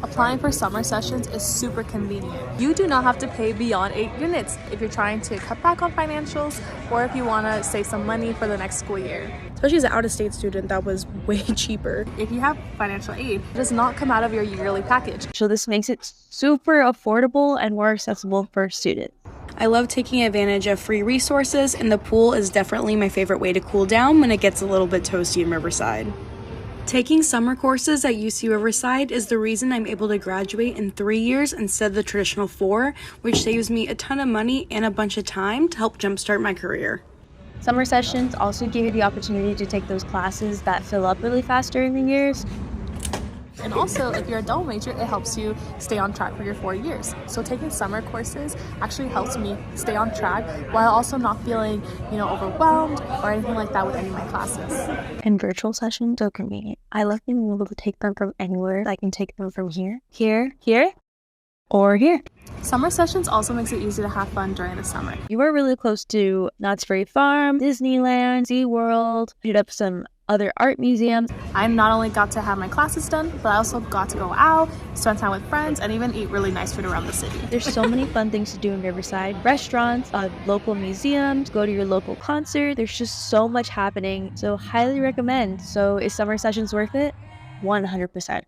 Applying for summer sessions is super convenient. You do not have to pay beyond 8 units if you're trying to cut back on financials or if you want to save some money for the next school year. Especially as an out-of-state student, that was way cheaper. If you have financial aid, it does not come out of your yearly package. So this makes it super affordable and more accessible for students. I love taking advantage of free resources, and the pool is definitely my favorite way to cool down when it gets a little bit toasty in Riverside. Taking summer courses at UC Riverside is the reason I'm able to graduate in 3 years instead of the traditional 4, which saves me a ton of money and a bunch of time to help jumpstart my career. Summer sessions also give you the opportunity to take those classes that fill up really fast during the years. And also, if you're a double major, it helps you stay on track for your 4 years. So taking summer courses actually helps me stay on track while also not feeling, overwhelmed or anything like that with any of my classes. And virtual sessions are convenient. I love being able to take them from anywhere. I can take them from here, or here. Summer sessions also makes it easy to have fun during the summer. You are really close to Knott's Berry Farm, Disneyland, SeaWorld, hit up some other art museums. I not only got to have my classes done, but I also got to go out, spend time with friends, and even eat really nice food around the city. There's so many fun things to do in Riverside. Restaurants, local museums, go to your local concert. There's just so much happening. So highly recommend. So is summer sessions worth it? 100%.